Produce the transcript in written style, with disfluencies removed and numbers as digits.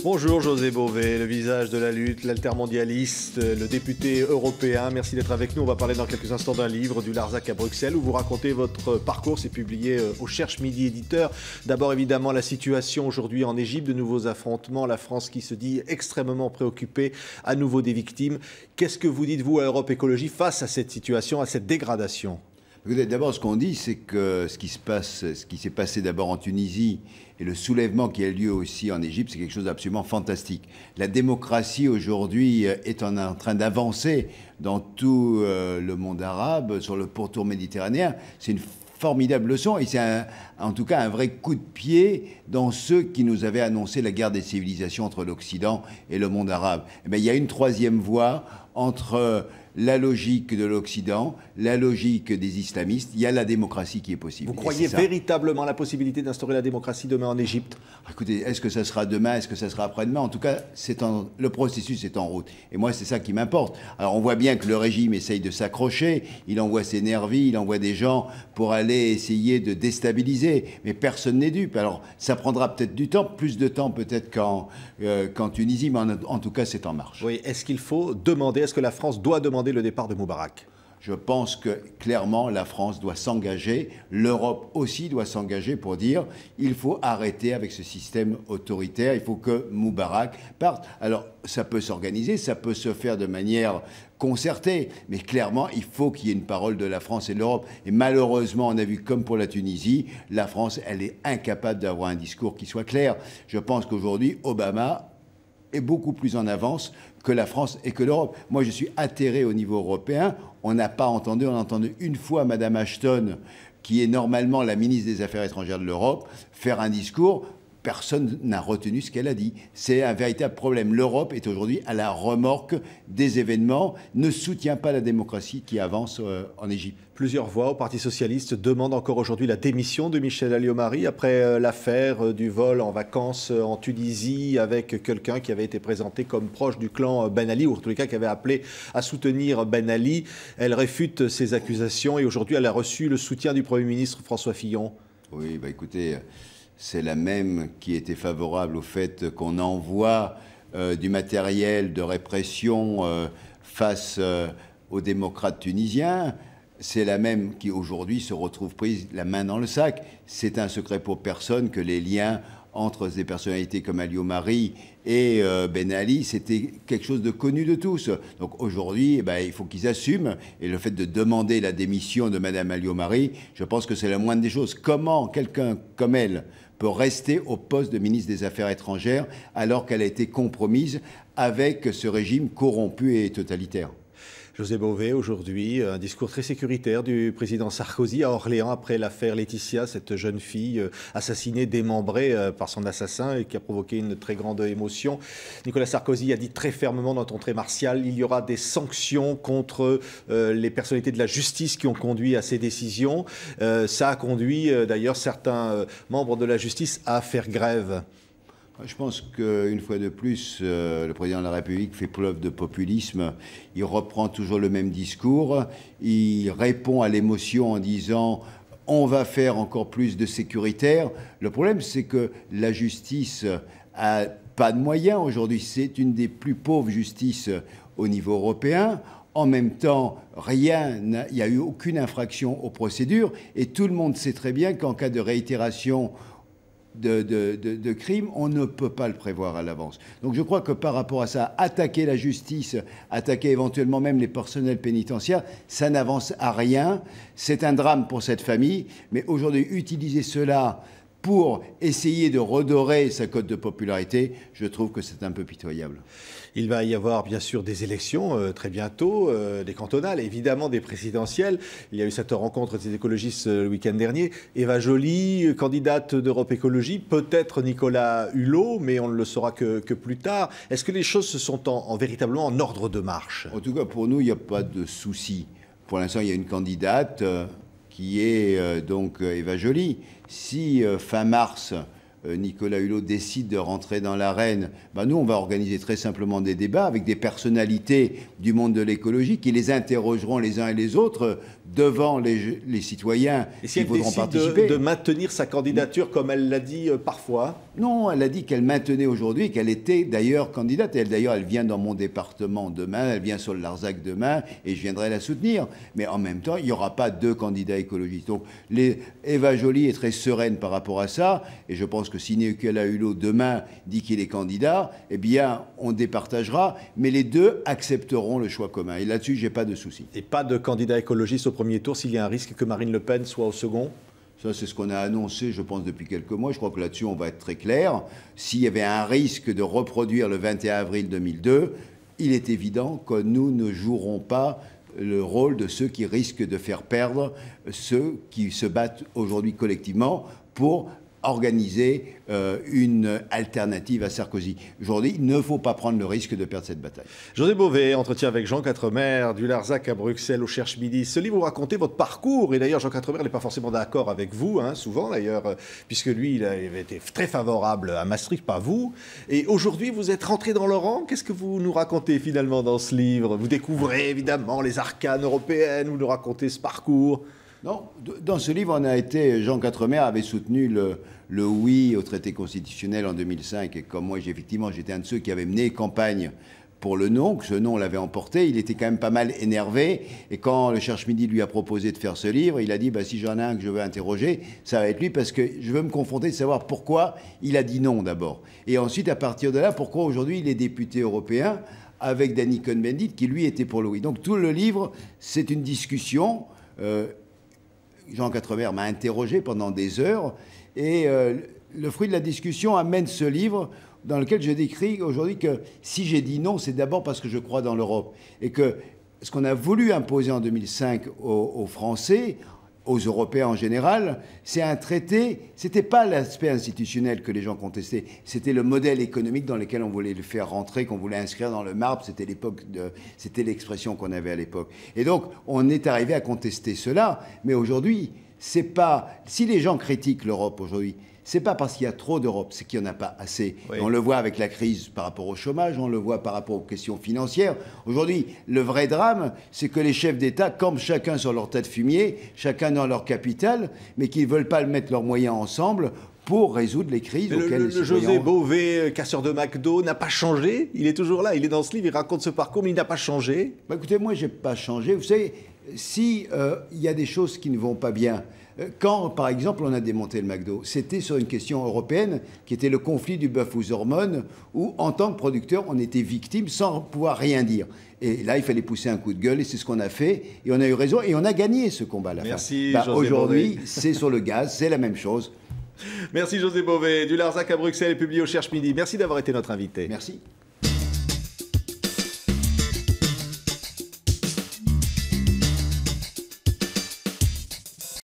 Bonjour José Bové, le visage de la lutte, l'altermondialiste, le député européen. Merci d'être avec nous. On va parler dans quelques instants d'un livre du Larzac à Bruxelles où vous racontez votre parcours. C'est publié au Cherche Midi éditeur. D'abord évidemment la situation aujourd'hui en Égypte, de nouveaux affrontements, la France qui se dit extrêmement préoccupée, à nouveau des victimes. Qu'est-ce que vous dites vous à Europe Écologie face à cette situation, à cette dégradation ? D'abord, ce qu'on dit, c'est que ce qui s'est passé d'abord en Tunisie et le soulèvement qui a lieu aussi en Égypte, c'est quelque chose d'absolument fantastique. La démocratie aujourd'hui est en train d'avancer dans tout le monde arabe, sur le pourtour méditerranéen. C'est une formidable leçon et c'est en tout cas un vrai coup de pied dans ceux qui nous avaient annoncé la guerre des civilisations entre l'Occident et le monde arabe. Eh bien, il y a une troisième voie entre la logique de l'Occident, la logique des islamistes, il y a la démocratie qui est possible. Vous croyez véritablement à la possibilité d'instaurer la démocratie demain en Égypte ? Écoutez, est-ce que ça sera demain, est-ce que ça sera après-demain ? En tout cas, le processus est en route. Et moi, c'est ça qui m'importe. Alors, on voit bien que le régime essaye de s'accrocher, il envoie ses nervis, il envoie des gens pour aller essayer de déstabiliser, mais personne n'est dupe. Alors, ça prendra peut-être du temps, plus de temps peut-être qu'en Tunisie, mais en tout cas, c'est en marche. Oui, est-ce qu'il faut demander, est-ce que la France doit demander le départ de Moubarak ? Je pense que clairement la France doit s'engager, l'Europe aussi doit s'engager pour dire il faut arrêter avec ce système autoritaire, il faut que Moubarak parte. Alors ça peut s'organiser, ça peut se faire de manière concertée, mais clairement il faut qu'il y ait une parole de la France et de l'Europe. Et malheureusement on a vu comme pour la Tunisie, la France elle est incapable d'avoir un discours qui soit clair. Je pense qu'aujourd'hui Obama est beaucoup plus en avance que la France et que l'Europe. Moi, je suis atterré au niveau européen. On n'a pas entendu, on a entendu une fois Madame Ashton, qui est normalement la ministre des Affaires étrangères de l'Europe, faire un discours. Personne n'a retenu ce qu'elle a dit. C'est un véritable problème. L'Europe est aujourd'hui à la remorque des événements, ne soutient pas la démocratie qui avance en Égypte. Plusieurs voix au Parti socialiste demandent encore aujourd'hui la démission de Michel Alliot-Marie après l'affaire du vol en vacances en Tunisie avec quelqu'un qui avait été présenté comme proche du clan Ben Ali, ou en tous les cas qui avait appelé à soutenir Ben Ali. Elle réfute ces accusations et aujourd'hui elle a reçu le soutien du Premier ministre François Fillon. Oui, écoutez, c'est la même qui était favorable au fait qu'on envoie du matériel de répression face aux démocrates tunisiens. C'est la même qui aujourd'hui se retrouve prise la main dans le sac. C'est un secret pour personne que les liens entre des personnalités comme Alliot-Marie et Ben Ali, c'était quelque chose de connu de tous. Donc aujourd'hui, il faut qu'ils assument. Et le fait de demander la démission de Madame Alliot-Marie, je pense que c'est la moindre des choses. Comment quelqu'un comme elle peut rester au poste de ministre des Affaires étrangères alors qu'elle a été compromise avec ce régime corrompu et totalitaire ? José Bové, aujourd'hui, un discours très sécuritaire du président Sarkozy à Orléans après l'affaire Laetitia, cette jeune fille assassinée, démembrée par son assassin et qui a provoqué une très grande émotion. Nicolas Sarkozy a dit très fermement dans ton trait martial, il y aura des sanctions contre les personnalités de la justice qui ont conduit à ces décisions. Ça a conduit d'ailleurs certains membres de la justice à faire grève. Je pense qu'une fois de plus, le président de la République fait preuve de populisme. Il reprend toujours le même discours. Il répond à l'émotion en disant « on va faire encore plus de sécuritaire ». Le problème, c'est que la justice n'a pas de moyens aujourd'hui. C'est une des plus pauvres justices au niveau européen. En même temps, il n'y a eu aucune infraction aux procédures. Et tout le monde sait très bien qu'en cas de réitération de crimes, on ne peut pas le prévoir à l'avance. Donc je crois que par rapport à ça, attaquer la justice, attaquer éventuellement même les personnels pénitentiaires, ça n'avance à rien. C'est un drame pour cette famille, mais aujourd'hui, utiliser cela pour essayer de redorer sa cote de popularité, je trouve que c'est un peu pitoyable. Il va y avoir bien sûr des élections très bientôt, des cantonales, évidemment des présidentielles. Il y a eu cette rencontre des écologistes le week-end dernier. Eva Joly, candidate d'Europe Écologie, peut-être Nicolas Hulot, mais on ne le saura que plus tard. Est-ce que les choses sont véritablement en ordre de marche ? En tout cas, pour nous, il n'y a pas de souci. Pour l'instant, il y a une candidate qui est donc Eva Joly. Si fin mars, Nicolas Hulot décide de rentrer dans l'arène, ben nous, on va organiser très simplement des débats avec des personnalités du monde de l'écologie qui les interrogeront les uns et les autres devant les citoyens qui voudront participer. De maintenir sa candidature comme elle l'a dit parfois? Non, elle a dit qu'elle maintenait aujourd'hui, qu'elle était d'ailleurs candidate. D'ailleurs, elle vient dans mon département demain, elle vient sur le Larzac demain, et je viendrai la soutenir. Mais en même temps, il n'y aura pas deux candidats écologistes. Donc, Eva Joly est très sereine par rapport à ça, et je pense que si Nicolas Hulot demain dit qu'il est candidat, eh bien, on départagera, mais les deux accepteront le choix commun. Et là-dessus, j'ai pas de souci. Et pas de candidat écologiste au premier tour s'il y a un risque que Marine Le Pen soit au second? Ça, c'est ce qu'on a annoncé, je pense, depuis quelques mois. Je crois que là-dessus, on va être très clair. S'il y avait un risque de reproduire le 21 avril 2002, il est évident que nous ne jouerons pas le rôle de ceux qui risquent de faire perdre ceux qui se battent aujourd'hui collectivement pour organiser une alternative à Sarkozy. Aujourd'hui, il ne faut pas prendre le risque de perdre cette bataille. José Bové, entretien avec Jean Quatremer, du Larzac à Bruxelles, au Cherche Midi. Ce livre, vous racontez votre parcours, et d'ailleurs, Jean Quatremer n'est pas forcément d'accord avec vous, hein, souvent d'ailleurs, puisque lui, il avait été très favorable à Maastricht, pas vous. Et aujourd'hui, vous êtes rentré dans le rang. Qu'est-ce que vous nous racontez finalement dans ce livre? Vous découvrez évidemment les arcanes européennes, vous nous racontez ce parcours. Non, dans ce livre, Jean Quatremer avait soutenu le oui au traité constitutionnel en 2005. Et comme moi, effectivement, j'étais un de ceux qui avaient mené campagne pour le non, que ce non l'avait emporté. Il était quand même pas mal énervé. Et quand le Cherche Midi lui a proposé de faire ce livre, il a dit si j'en ai un que je veux interroger, ça va être lui parce que je veux me confronter, de savoir pourquoi il a dit non d'abord. Et ensuite, à partir de là, pourquoi aujourd'hui il est député européen avec Danny Cohn-Bendit qui lui était pour le oui. Donc tout le livre, c'est une discussion. Jean Quatremer m'a interrogé pendant des heures et le fruit de la discussion amène ce livre dans lequel je décris aujourd'hui que si j'ai dit non, c'est d'abord parce que je crois dans l'Europe et que ce qu'on a voulu imposer en 2005 aux Français, aux Européens en général, c'est un traité, c'était pas l'aspect institutionnel que les gens contestaient, c'était le modèle économique dans lequel on voulait le faire rentrer, qu'on voulait inscrire dans le marbre, c'était l'expression qu'on avait à l'époque. Et donc, on est arrivé à contester cela, mais aujourd'hui, c'est pas, si les gens critiquent l'Europe aujourd'hui, c'est pas parce qu'il y a trop d'Europe, c'est qu'il n'y en a pas assez. Oui. On le voit avec la crise par rapport au chômage, on le voit par rapport aux questions financières. Aujourd'hui, le vrai drame, c'est que les chefs d'État campent chacun sur leur tas de fumier, chacun dans leur capitale, mais qu'ils ne veulent pas mettre leurs moyens ensemble pour résoudre les crises auxquelles le José Bové, casseur de McDo, n'a pas changé. Il est toujours là, il est dans ce livre, il raconte ce parcours, mais il n'a pas changé. Écoutez, moi, je n'ai pas changé. Vous savez, si y a des choses qui ne vont pas bien, quand, par exemple, on a démonté le McDo, c'était sur une question européenne qui était le conflit du bœuf aux hormones, où, en tant que producteur, on était victime sans pouvoir rien dire. Et là, il fallait pousser un coup de gueule, et c'est ce qu'on a fait. Et on a eu raison, et on a gagné ce combat à la fin. Merci, José Bové. Aujourd'hui, c'est sur le gaz, c'est la même chose. Merci José Bové, du Larzac à Bruxelles, publié au Cherche Midi. Merci d'avoir été notre invité. Merci.